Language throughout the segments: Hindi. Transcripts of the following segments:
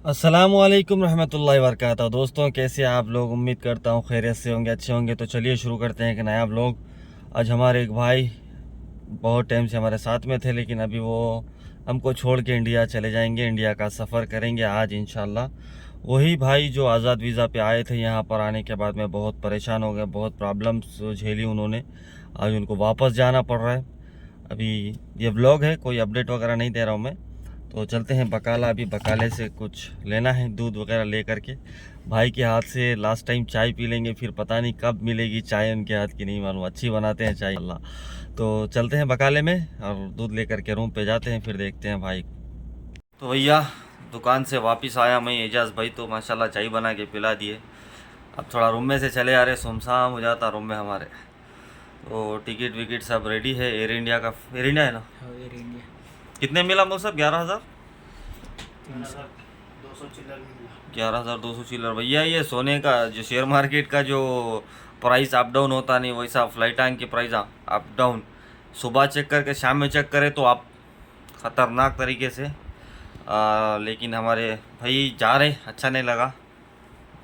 अस्सलामुअलैकुम रहमतुल्लाहि वबरकातुहू। दोस्तों, कैसे आप लोग? उम्मीद करता हूँ खैरियत से होंगे, अच्छे होंगे। तो चलिए शुरू करते हैं एक नया व्लॉग। आज हमारे एक भाई बहुत टाइम से हमारे साथ में थे, लेकिन अभी वो हमको छोड़ के इंडिया चले जाएंगे। इंडिया का सफ़र करेंगे आज इंशाल्लाह। वही भाई जो आज़ाद वीज़ा पे आए थे, यहाँ पर आने के बाद में बहुत परेशान हो गए, बहुत प्रॉब्लम्स झेली उन्होंने। आज उनको वापस जाना पड़ रहा है। अभी ये व्लॉग है, कोई अपडेट वगैरह नहीं दे रहा हूँ मैं। तो चलते हैं बकाला। अभी बकाले से कुछ लेना है, दूध वगैरह ले करके। भाई के हाथ से लास्ट टाइम चाय पी लेंगे, फिर पता नहीं कब मिलेगी चाय उनके हाथ की, नहीं मालूम। अच्छी बनाते हैं चाय अल्लाह। तो चलते हैं बकाले में और दूध ले करके रूम पे जाते हैं, फिर देखते हैं भाई। तो भैया दुकान से वापस आया मैं, एजाज भाई तो माशाल्लाह चाय बना के पिला दिए। अब थोड़ा रूम में से चले आ रहे, सुमसाम हो जाता रूम में हमारे। तो टिकट विकेट सब रेडी है। एयर इंडिया का, एयर इंडिया है ना? एयर इंडिया कितने मिला वो सब? 11,000 11,200 चिल्लर। भैया ये सोने का जो शेयर मार्केट का जो प्राइस अप डाउन होता नहीं, वैसा फ्लाइट की प्राइस अप डाउन। सुबह चेक करके शाम में चेक करें तो आप ख़तरनाक तरीके से। लेकिन हमारे भाई जा रहे, अच्छा नहीं लगा।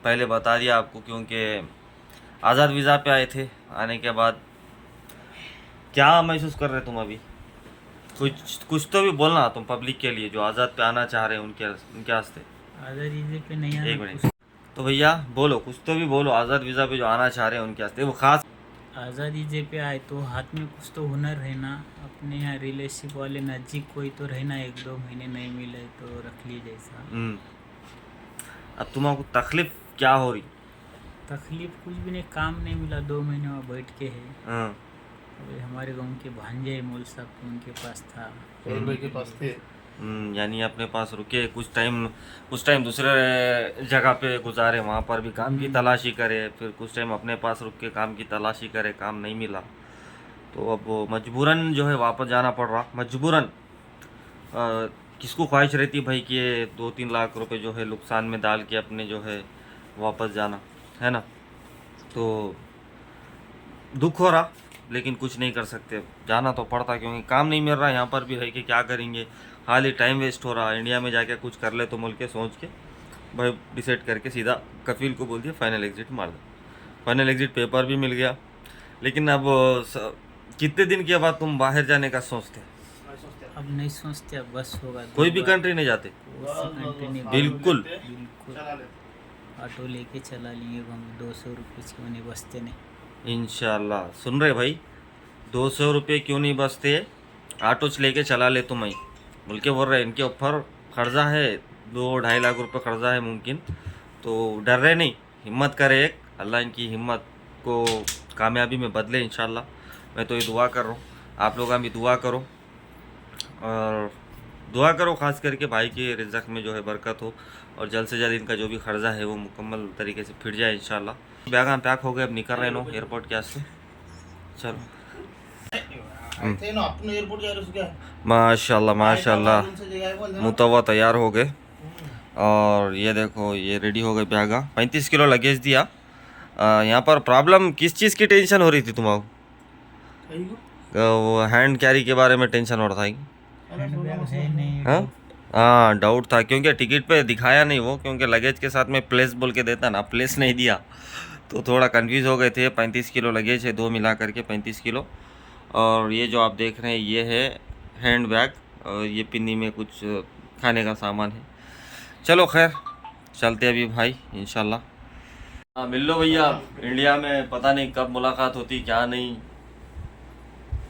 पहले बता दिया आपको, क्योंकि आज़ाद वीज़ा पे आए थे। आने के बाद क्या महसूस कर रहे तुम अभी? कुछ तो भी बोलना तुम पब्लिक के लिए, जो आज़ाद पे आना चाह रहे हैं उनके वास्ते। आज़ाद वीज़े पे नहीं आना। एक मिनट। तो भैया बोलो, कुछ तो भी बोलो। आज़ाद वीज़ा पे जो आना चाह रहे हैं उनके वास्ते वो खास। आज़ाद वीज़े पे आए तो हाथ में कुछ तो हुनर रहना। अपने यहाँ रिलेशनशिप वाले नज़दीक कोई तो रहना। 1-2 महीने नहीं मिले तो रख ली जैसा। अब तुम्हारा तकलीफ क्या हो रही? तकलीफ कुछ भी नहीं, काम नहीं मिला, 2 महीने वहाँ बैठ के है। हाँ। अभी हमारे गाँव के भांजे मौल साहब तो उनके पास था। के पास थे। यानी अपने पास रुके कुछ टाइम दूसरे जगह पे गुजारे, वहाँ पर भी काम की तलाशी करे, फिर कुछ टाइम अपने पास रुक के काम की तलाशी करे, काम नहीं मिला तो अब वो मजबूरन जो है वापस जाना पड़ रहा। मजबूरन किसको ख्वाहिश रहती भाई कि 2-3 लाख रुपए जो है नुकसान में डाल के अपने जो है वापस जाना, है ना? तो दुख हो रहा, लेकिन कुछ नहीं कर सकते, जाना तो पड़ता, क्योंकि काम नहीं मिल रहा। यहाँ पर भी रह के क्या करेंगे, खाली टाइम वेस्ट हो रहा। इंडिया में जाके कुछ कर ले तो मुल्क के सोच के भाई डिसाइड करके सीधा कफील को बोल दिया फाइनल एग्ज़िट मार दो। फाइनल एग्ज़िट पेपर भी मिल गया। लेकिन अब कितने दिन के बाद तुम बाहर जाने का सोचते? अब नहीं सोचते, अब बस होगा। कोई भी कंट्री नहीं जाते? कंट्री नहीं, बिल्कुल बिल्कुल। ऑटो लेके चला लिए हम, 200 रुपये क्यों नहीं बचते नहीं। इंशाल्लाह। सुन रहे भाई, 200 रुपये क्यों नहीं बचते? ऑटो लेके चला ले तुम ही। बोल के बोल रहे इनके ऊपर कर्जा है, 2-2.5 लाख रुपए कर्जा है मुमकिन। तो डर रहे नहीं, हिम्मत करे एक। अल्लाह इनकी हिम्मत को कामयाबी में बदले इंशाल्लाह। मैं तो ये दुआ कर रहा हूँ, आप लोग भी दुआ करो। और दुआ करो ख़ास करके भाई के रिज़्क़ में जो है बरकत हो, और जल्द से जल्द इनका जो भी कर्जा है वो मुकम्मल तरीके से फिर जाए इंशाल्लाह। बैग पैक हो गए, अब निकल रहे नो एयरपोर्ट के वास्ते। चलो। माशाल्लाह माशाल्लाह, मुतवा तैयार हो गए। और ये देखो, ये रेडी हो गए बैगा। 35 किलो लगेज दिया। यहाँ पर प्रॉब्लम किस चीज़ की टेंशन हो रही थी तुम्हारा? वो हैंड कैरी के बारे में टेंशन हो रहा था। हाँ हाँ, डाउट था, क्योंकि टिकट पे दिखाया नहीं वो, क्योंकि लगेज के साथ में प्लेस बोल के देता ना, प्लेस नहीं दिया तो थोड़ा कंफ्यूज हो गए थे। 35 किलो लगेज है, 2 मिला करके 35 किलो। और ये जो आप देख रहे हैं ये है हैंड बैग, और ये पिन्नी में कुछ खाने का सामान है। चलो खैर, चलते अभी भाई इंशाल्लाह। हाँ मिल लो भैया, इंडिया में पता नहीं कब मुलाकात होती क्या नहीं।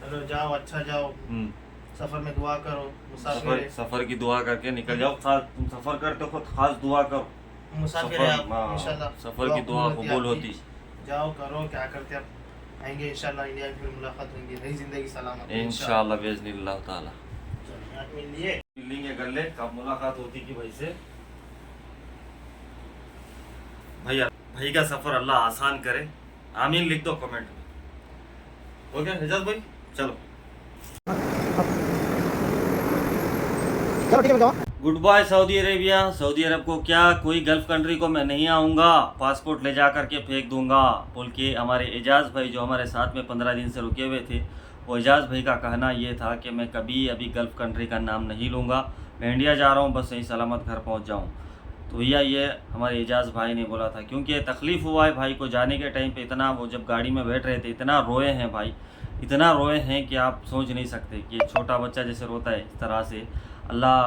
चलो जाओ, अच्छा जाओ, सफर में दुआ करो। मुसाफिर सफर की दुआ करके निकल जाओ। खास तुम सफर करते हो, खास दुआ करो। मुसाफिर सफर, है आप, इंशाल्लाह सफर की दुआ कबूल होती। जाओ करो, क्या करते आप, आएंगे इंशाल्लाह इंडिया में, फिर मुलाकात होगी, नई जिंदगी सलामत इंशाल्लाह बिइज़्निल्लाह ताला। मिलिए, मिलेंगे कर ले, कब मुलाकात होती कि भाई से। भैया भाई का सफर अल्लाह आसान करे, आमीन लिख दो कमेंट में। ओके हिजाज भाई, चलो। Good bye Saudi Arabia. सऊदी अरब को क्या, कोई गल्फ कंट्री को मैं नहीं आऊँगा, पासपोर्ट ले जा करके फेंक दूंगा बोल के हमारे एजाज़ भाई जो हमारे साथ में 15 दिन से रुके हुए थे, वो एजाज़ भाई का कहना ये था कि मैं कभी अभी गल्फ कंट्री का नाम नहीं लूँगा, मैं इंडिया जा रहा हूँ, बस सही सलामत घर पहुँच जाऊँ। तो भैया ये हमारे एजाज़ भाई ने बोला था, क्योंकि तकलीफ़ हुआ है भाई को जाने के टाइम पे। इतना वो जब गाड़ी में बैठ रहे थे इतना रोए हैं भाई, इतना रोए हैं कि आप सोच नहीं सकते कि एक छोटा बच्चा जैसे रोता है इस तरह से। अल्लाह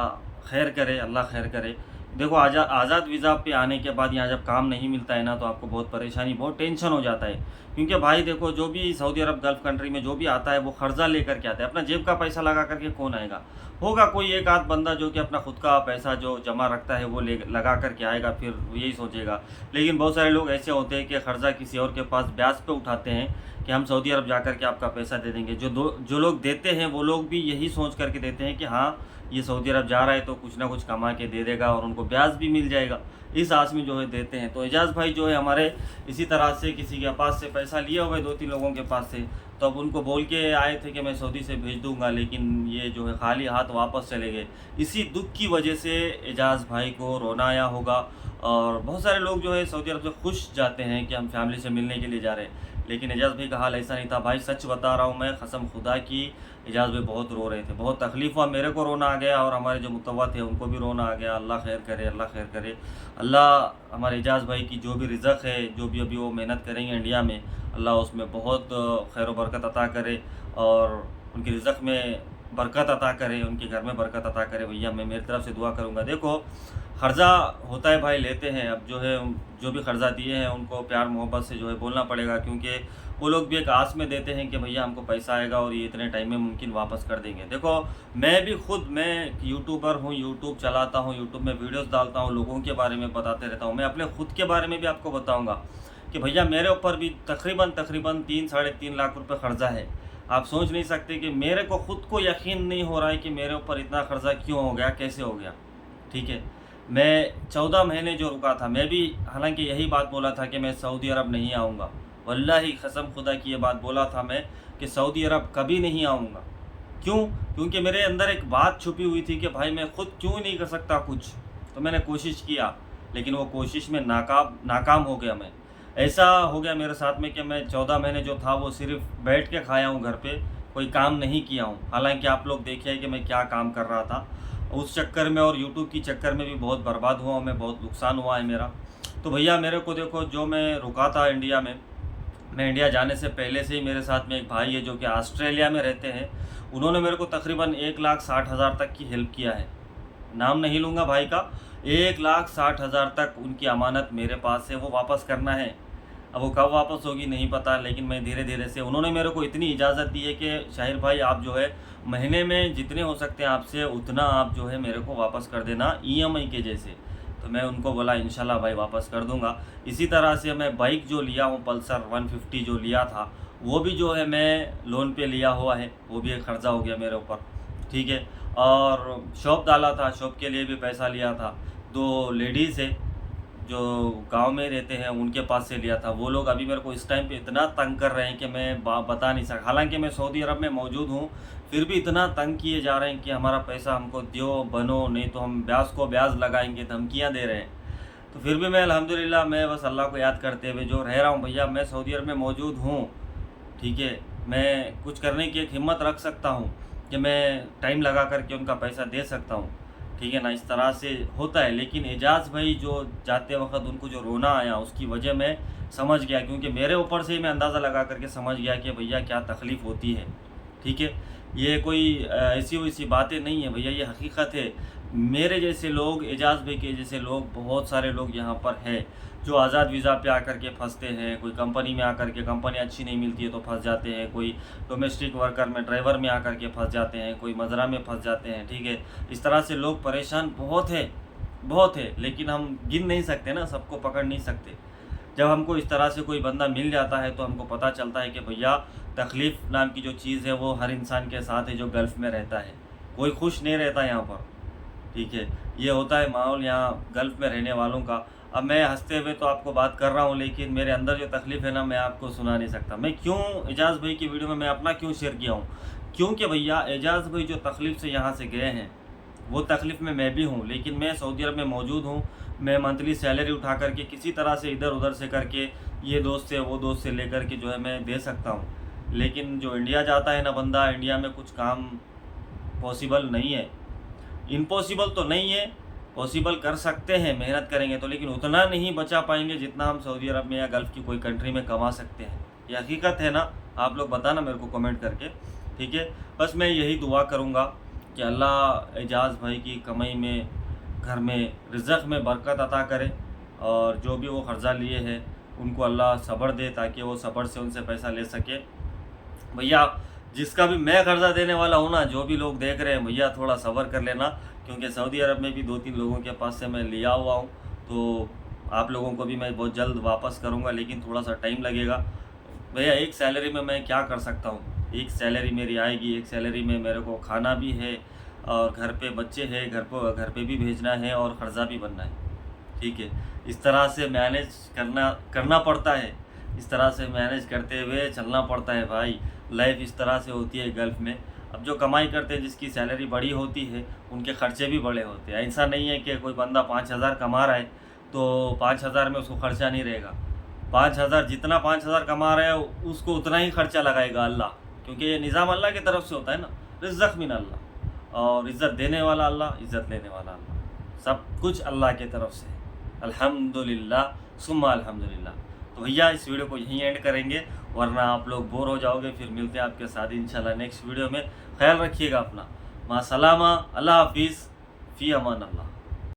खैर करे, अल्लाह खैर करे। देखो आज़ाद वीज़ा पे आने के बाद यहाँ जब काम नहीं मिलता है ना तो आपको बहुत परेशानी, बहुत टेंशन हो जाता है। क्योंकि भाई देखो, जो भी सऊदी अरब गल्फ़ कंट्री में जो भी आता है वो कर्जा लेकर के आता है, अपना जेब का पैसा लगा करके कौन आएगा। होगा कोई एक आध बंदा जो कि अपना खुद का पैसा जो जमा रखता है वो ले लगा करके आएगा, फिर यही सोचेगा। लेकिन बहुत सारे लोग ऐसे होते हैं कि कर्जा किसी और के पास ब्याज पे उठाते हैं कि हम सऊदी अरब जा कर के आपका पैसा दे देंगे। जो लोग देते हैं वो लोग भी यही सोच करके देते हैं कि हाँ ये सऊदी अरब जा रहा है तो कुछ ना कुछ कमा के दे देगा और उनको ब्याज भी मिल जाएगा, इस आस में जो है देते हैं। तो एजाज़ भाई जो है हमारे इसी तरह से किसी के पास से पैसा लिया हुआ है, 2-3 लोगों के पास से। तो अब उनको बोल के आए थे कि मैं सऊदी से भेज दूंगा, लेकिन ये जो है खाली हाथ वापस चले गए। इसी दुख की वजह से एजाज़ भाई को रोना आया होगा। और बहुत सारे लोग जो है सऊदी अरब से खुश जाते हैं कि हम फैमिली से मिलने के लिए जा रहे हैं, लेकिन एजाज़ भाई का हाल ऐसा नहीं था भाई। सच बता रहा हूँ मैं, कसम खुदा की, एजाज़ भाई बहुत रो रहे थे, बहुत तकलीफ़ हुआ। मेरे को रोना आ गया और हमारे जो मुतव्वा थे उनको भी रोना आ गया। अल्लाह खैर करे, अल्लाह खैर करे। अल्लाह हमारे एजाज़ भाई की जो भी रिज़्क़ है, जो भी अभी वो मेहनत करेंगे इंडिया में, अल्लाह उसमें बहुत खैर बरकत अता करे और उनकी रिज़्क़ में बरकत अता करे, उनके घर में बरकत अता करे। भैया मैं मेरी तरफ से दुआ करूँगा। देखो कर्जा होता है भाई, लेते हैं। अब जो है जो भी कर्जा दिए हैं उनको प्यार मोहब्बत से जो है बोलना पड़ेगा, क्योंकि वो लोग भी एक आस में देते हैं कि भैया हमको पैसा आएगा और ये इतने टाइम में मुमकिन वापस कर देंगे। देखो मैं यूट्यूबर हूँ, यूट्यूब चलाता हूँ, यूट्यूब में वीडियोस डालता हूँ, लोगों के बारे में बताते रहता हूँ। मैं अपने खुद के बारे में भी आपको बताऊँगा कि भैया मेरे ऊपर भी तकरीबन 3-3.5 लाख रुपये कर्जा है। आप सोच नहीं सकते कि मेरे को खुद को यकीन नहीं हो रहा है कि मेरे ऊपर इतना कर्जा क्यों हो गया, कैसे हो गया। ठीक है, मैं 14 महीने जो रुका था, मैं भी हालांकि यही बात बोला था कि मैं सऊदी अरब नहीं आऊँगा। वल्लाही कसम खुदा की ये बात बोला था मैं कि सऊदी अरब कभी नहीं आऊँगा। क्यों? क्योंकि मेरे अंदर एक बात छुपी हुई थी कि भाई मैं खुद क्यों नहीं कर सकता कुछ। तो मैंने कोशिश किया, लेकिन वो कोशिश में नाकाम हो गया। मैं ऐसा हो गया मेरे साथ में कि मैं 14 महीने जो था वो सिर्फ बैठ के खाया हूँ घर पे, कोई काम नहीं किया हूँ। हालांकि आप लोग देखिए कि मैं क्या काम कर रहा था उस चक्कर में, और यूट्यूब की चक्कर में भी बहुत बर्बाद हुआ, मैं बहुत नुकसान हुआ है मेरा। तो भैया मेरे को देखो, जो मैं रुका था इंडिया में, मैं इंडिया जाने से पहले से ही मेरे साथ में एक भाई है जो कि ऑस्ट्रेलिया में रहते हैं। उन्होंने मेरे को तकरीबन 1,60,000 तक की हेल्प किया है। नाम नहीं लूँगा भाई का। 1,60,000 तक उनकी अमानत मेरे पास है, वो वापस करना है। अब वो कब वापस होगी नहीं पता, लेकिन मैं धीरे धीरे से, उन्होंने मेरे को इतनी इजाज़त दी है कि शाहिर भाई आप जो है महीने में जितने हो सकते हैं आपसे उतना आप जो है मेरे को वापस कर देना, EMI के जैसे। तो मैं उनको बोला इंशाल्लाह भाई वापस कर दूंगा। इसी तरह से मैं बाइक जो लिया हूँ पल्सर 150 जो लिया था, वो भी जो है मैं लोन पे लिया हुआ है, वो भी एक खर्चा हो गया मेरे ऊपर। ठीक है, और शॉप डाला था, शॉप के लिए भी पैसा लिया था। 2 लेडीज़ है जो गांव में रहते हैं, उनके पास से लिया था। वो लोग अभी मेरे को इस टाइम पे इतना तंग कर रहे हैं कि मैं बता नहीं सकता। हालांकि मैं सऊदी अरब में मौजूद हूँ, फिर भी इतना तंग किए जा रहे हैं कि हमारा पैसा हमको दो, बनो, नहीं तो हम ब्याज को ब्याज लगाएंगे, धमकियाँ दे रहे हैं। तो फिर भी मैं अल्हम्दुलिल्लाह, मैं बस अल्लाह को याद करते हुए जो रह रहा हूँ। भैया मैं सऊदी अरब में मौजूद हूँ, ठीक है, मैं कुछ करने की एक हिम्मत रख सकता हूँ कि मैं टाइम लगा करके उनका पैसा दे सकता हूँ। ठीक है ना, इस तरह से होता है। लेकिन एजाज़ भाई जो जाते वक्त उनको जो रोना आया उसकी वजह मैं समझ गया, क्योंकि मेरे ऊपर से ही मैं अंदाज़ा लगा करके समझ गया कि भैया क्या तकलीफ़ होती है। ठीक है, ये कोई ऐसी वैसी बातें नहीं है भैया, ये हकीकत है। मेरे जैसे लोग, एजाज़ भाई के जैसे लोग, बहुत सारे लोग यहाँ पर हैं जो आज़ाद वीज़ा पे आकर के फंसते हैं। कोई कंपनी में आकर के, कंपनी अच्छी नहीं मिलती है तो फंस जाते हैं। कोई डोमेस्टिक वर्कर में, ड्राइवर में आकर के फंस जाते हैं। कोई मजरा में फंस जाते हैं। ठीक है, इस तरह से लोग परेशान बहुत है, लेकिन हम गिन नहीं सकते ना, सबको पकड़ नहीं सकते। जब हमको इस तरह से कोई बंदा मिल जाता है तो हमको पता चलता है कि भैया तकलीफ़ नाम की जो चीज़ है वो हर इंसान के साथ है जो गल्फ़ में रहता है। कोई खुश नहीं रहता यहाँ पर। ठीक है, ये होता है माहौल यहाँ गल्फ़ में रहने वालों का। अब मैं हंसते हुए तो आपको बात कर रहा हूँ, लेकिन मेरे अंदर जो तकलीफ़ है ना, मैं आपको सुना नहीं सकता। मैं क्यों एजाज़ भाई की वीडियो में मैं अपना क्यों शेयर किया हूँ, क्योंकि भैया एजाज़ भाई जो तकलीफ़ से यहाँ से गए हैं वो तकलीफ़ में मैं भी हूँ। लेकिन मैं सऊदी अरब में मौजूद हूँ, मैं मंथली सैलरी उठा करके किसी तरह से इधर उधर से करके, ये दोस्त से वो दोस्त से लेकर के जो है मैं दे सकता हूँ। लेकिन जो इंडिया जाता है ना बंदा, इंडिया में कुछ काम पॉसिबल नहीं है। इम्पॉसिबल तो नहीं है, पॉसिबल कर सकते हैं मेहनत करेंगे तो, लेकिन उतना नहीं बचा पाएंगे जितना हम सऊदी अरब में या गल्फ़ की कोई कंट्री में कमा सकते हैं। ये हकीकत है ना, आप लोग बताना मेरे को कमेंट करके, ठीक है। बस मैं यही दुआ करूँगा कि अल्लाह एजाज़ भाई की कमाई में, घर में, रिज़्क़ में बरकत अता करे, और जो भी वो कर्ज़ा लिए हैं उनको अल्लाह सब्र दे ताकि वो सब्र से उनसे पैसा ले सके। भैया जिसका भी मैं कर्ज़ा देने वाला हूँ ना, जो भी लोग देख रहे हैं भैया थोड़ा सब्र कर लेना, क्योंकि सऊदी अरब में भी 2-3 लोगों के पास से मैं लिया हुआ हूँ, तो आप लोगों को भी मैं बहुत जल्द वापस करूँगा, लेकिन थोड़ा सा टाइम लगेगा। भैया एक सैलरी में मैं क्या कर सकता हूँ, एक सैलरी मेरी आएगी, एक सैलरी में मेरे को खाना भी है और घर पे बच्चे हैं, घर पे भी भेजना है और कर्ज़ा भी बनना है, ठीक है। इस तरह से मैनेज करना पड़ता है, इस तरह से मैनेज करते हुए चलना पड़ता है भाई। लाइफ इस तरह से होती है गल्फ़ में। अब जो कमाई करते हैं, जिसकी सैलरी बड़ी होती है, उनके खर्चे भी बड़े होते हैं। ऐसा नहीं है कि कोई बंदा 5,000 कमा रहा है तो 5,000 में उसको खर्चा नहीं रहेगा। 5,000 जितना 5,000 कमा रहा है उसको उतना ही खर्चा लगाएगा अल्लाह, क्योंकि ये निज़ाम अल्लाह की तरफ से होता है ना। रिज़्क़ मिन अल्लाह, और इज़्ज़त देने वाला अल्लाह, इज़्ज़त लेने वाला अल्लाह, सब कुछ अल्लाह की तरफ से है। अल्हम्दुलिल्लाह सुम्मा अल्हम्दुलिल्लाह। तो भैया इस वीडियो को यहीं एंड करेंगे, वरना आप लोग बोर हो जाओगे। फिर मिलते हैं आपके साथ इंशाल्लाह नेक्स्ट वीडियो में। ख्याल रखिएगा अपना। मां सलामा, अल्लाह हाफिज़, फ़ी अमान अल्लाह।